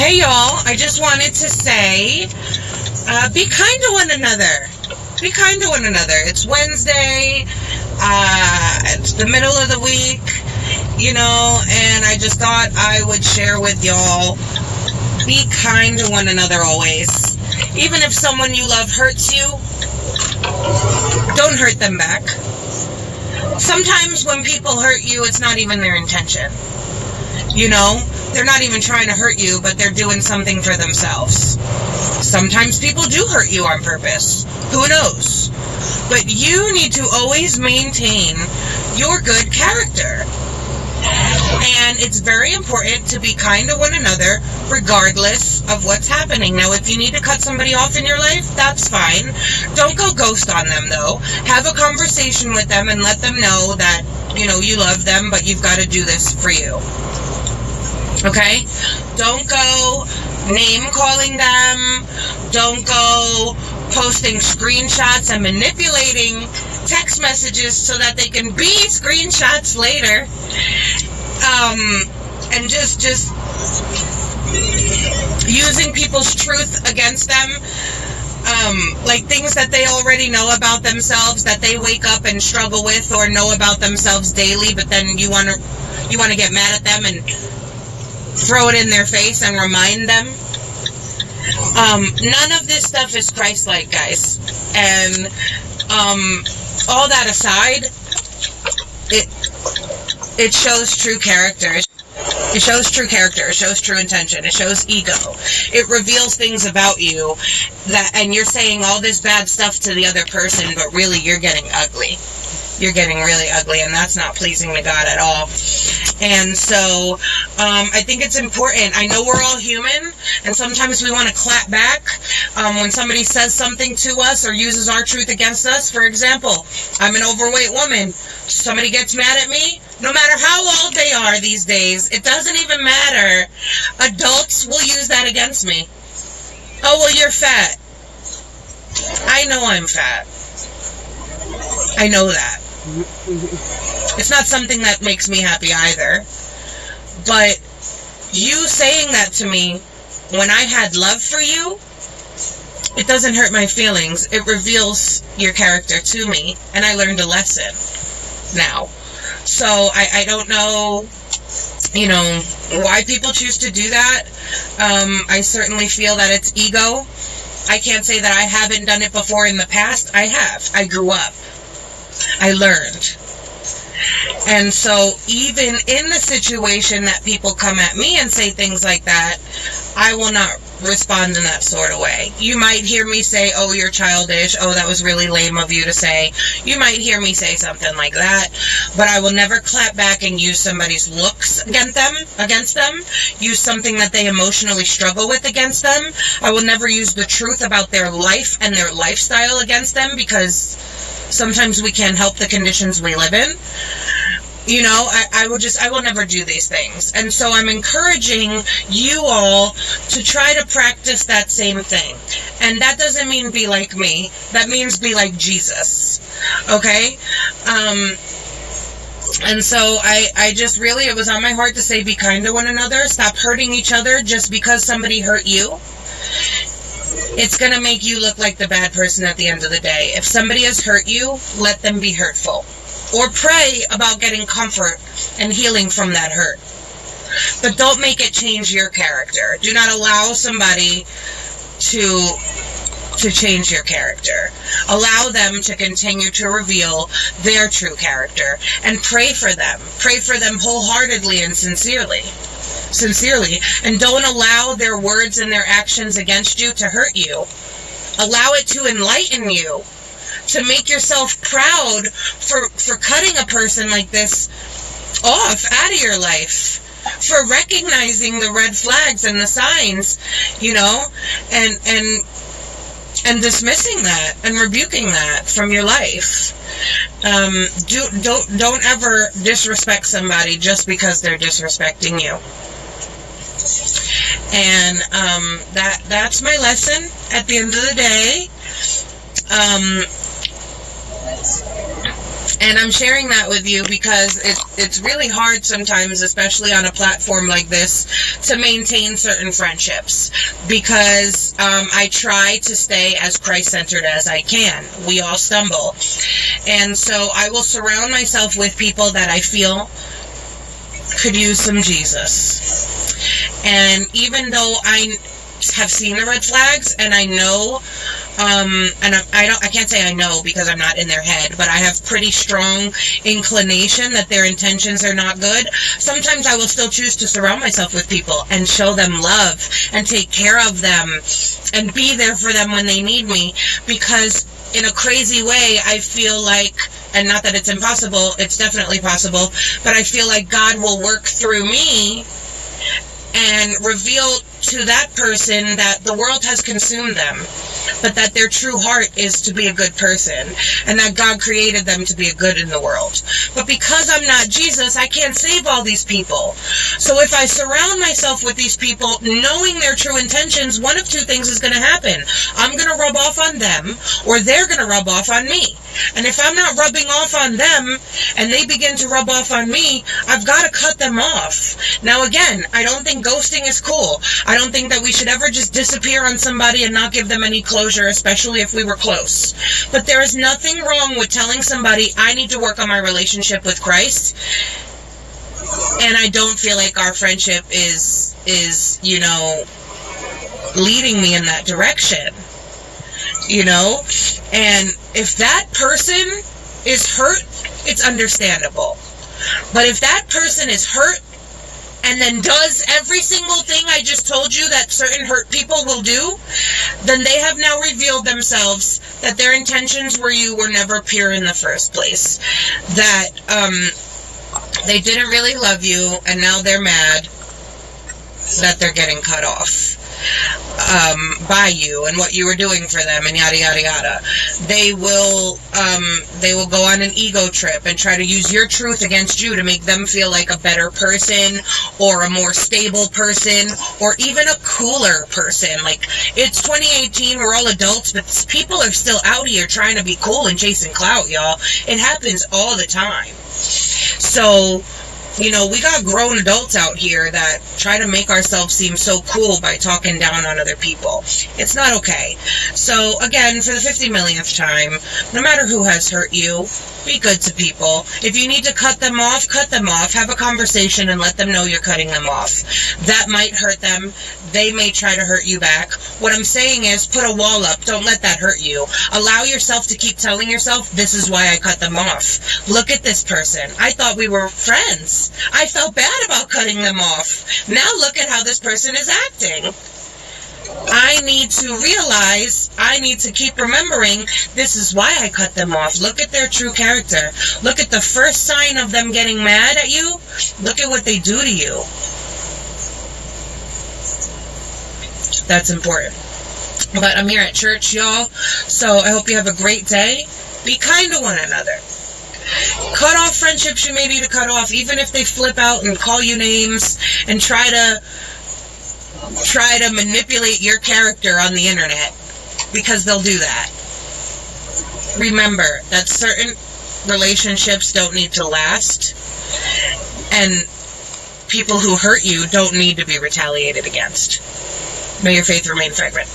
Hey y'all, I just wanted to say, be kind to one another. Be kind to one another. It's Wednesday, it's the middle of the week, and I just thought I would share with y'all, be kind to one another always. Even if someone you love hurts you, don't hurt them back. Sometimes when people hurt you, it's not even their intention. They're not even trying to hurt you, but they're doing something for themselves. Sometimes people do hurt you on purpose. Who knows? But you need to always maintain your good character. And it's very important to be kind to one another regardless of what's happening. Now, if you need to cut somebody off in your life, that's fine. Don't go ghost on them, though. Have a conversation with them and let them know that, you love them, but you've got to do this for you. Okay? Don't go name-calling them. Don't go posting screenshots and manipulating text messages so that they can be screenshots later. And just using people's truth against them. Like things that they already know about themselves that they wake up and struggle with or know about themselves daily, but then you want to get mad at them and throw it in their face and remind them. None of this stuff is Christ-like, guys. And all that aside, it shows true character. It shows true character. It shows true intention. It shows ego. It reveals things about you and you're saying all this bad stuff to the other person, but really you're getting ugly. You're getting really ugly, and that's not pleasing to God at all. And so I think it's important. I know we're all human, and sometimes we want to clap back when somebody says something to us or uses our truth against us. For example, I'm an overweight woman. Somebody gets mad at me. No matter how old they are these days, it doesn't even matter. Adults will use that against me. Oh, well, you're fat. I know I'm fat. I know that. It's not something that makes me happy either. But you saying that to me when I had love for you, it doesn't hurt my feelings. It reveals your character to me, and I learned a lesson now. So I don't know, why people choose to do that. I certainly feel that it's ego. I can't say that I haven't done it before in the past. I have. I grew up. I learned. And so even in the situation that people come at me and say things like that, I will not respond in that sort of way. You might hear me say, oh, you're childish. Oh, that was really lame of you to say. You might hear me say something like that, but I will never clap back and use somebody's looks against them, use something that they emotionally struggle with against them. I will never use the truth about their life and their lifestyle against them, because sometimes we can't help the conditions we live in. I will never do these things. And so I'm encouraging you all to try to practice that same thing. And that doesn't mean be like me. That means be like Jesus. Okay? And so I just really, it was on my heart to say, be kind to one another. Stop hurting each other just because somebody hurt you. It's going to make you look like the bad person at the end of the day. If somebody has hurt you, let them be hurtful. Or pray about getting comfort and healing from that hurt. But don't make it change your character. Do not allow somebody to change your character. Allow them to continue to reveal their true character. And pray for them. Pray for them wholeheartedly and sincerely. And don't allow their words and their actions against you to hurt you. Allow it to enlighten you, to make yourself proud for cutting a person like this off out of your life, for recognizing the red flags and the signs, and dismissing that and rebuking that from your life. Don't ever disrespect somebody just because they're disrespecting you. And that's my lesson at the end of the day. And I'm sharing that with you because it's really hard sometimes, especially on a platform like this, to maintain certain friendships. Because I try to stay as Christ-centered as I can. We all stumble. And so I will surround myself with people that I feel could use some Jesus. And even though I have seen the red flags, and I know, and I can't say I know because I'm not in their head, but I have pretty strong inclination that their intentions are not good. Sometimes I will still choose to surround myself with people and show them love and take care of them and be there for them when they need me, because in a crazy way, I feel like, and not that it's impossible, it's definitely possible, but I feel like God will work through me and reveal to that person that the world has consumed them, but that their true heart is to be a good person, and that God created them to be a good in the world. But because I'm not Jesus, I can't save all these people. So if I surround myself with these people, knowing their true intentions, one of two things is going to happen. I'm going to rub off on them, or they're going to rub off on me. And if I'm not rubbing off on them, and they begin to rub off on me, I've got to cut them off. Now again, I don't think ghosting is cool. I don't think that we should ever just disappear on somebody and not give them any closure, especially if we were close. But there is nothing wrong with telling somebody, I need to work on my relationship with Christ, and I don't feel like our friendship is leading me in that direction. And if that person is hurt, it's understandable. But if that person is hurt and then does every single thing I just told you that certain hurt people will do, then they have now revealed themselves that their intentions were never pure in the first place. That they didn't really love you, and now they're mad that they're getting cut off by you and what you were doing for them, and yada yada yada. They will go on an ego trip and try to use your truth against you to make them feel like a better person, or a more stable person, or even a cooler person. Like, it's 2018, we're all adults, but people are still out here trying to be cool and chasing clout, y'all. It happens all the time. So we got grown adults out here that try to make ourselves seem so cool by talking down on other people. It's not okay. So, again, for the 50 millionth time, no matter who has hurt you, be good to people. If you need to cut them off, cut them off. Have a conversation and let them know you're cutting them off. That might hurt them. They may try to hurt you back. What I'm saying is, put a wall up. Don't let that hurt you. Allow yourself to keep telling yourself, this is why I cut them off. Look at this person. I thought we were friends. I felt bad about cutting them off. Now look at how this person is acting. I need to realize, I need to keep remembering, this is why I cut them off. Look at their true character. Look at the first sign of them getting mad at you. Look at what they do to you. That's important. But I'm here at church, y'all. So I hope you have a great day. Be kind to one another. Cut off friendships you may need to cut off, even if they flip out and call you names and try to manipulate your character on the internet, because they'll do that. Remember that certain relationships don't need to last, and people who hurt you don't need to be retaliated against. May your faith remain fragrant.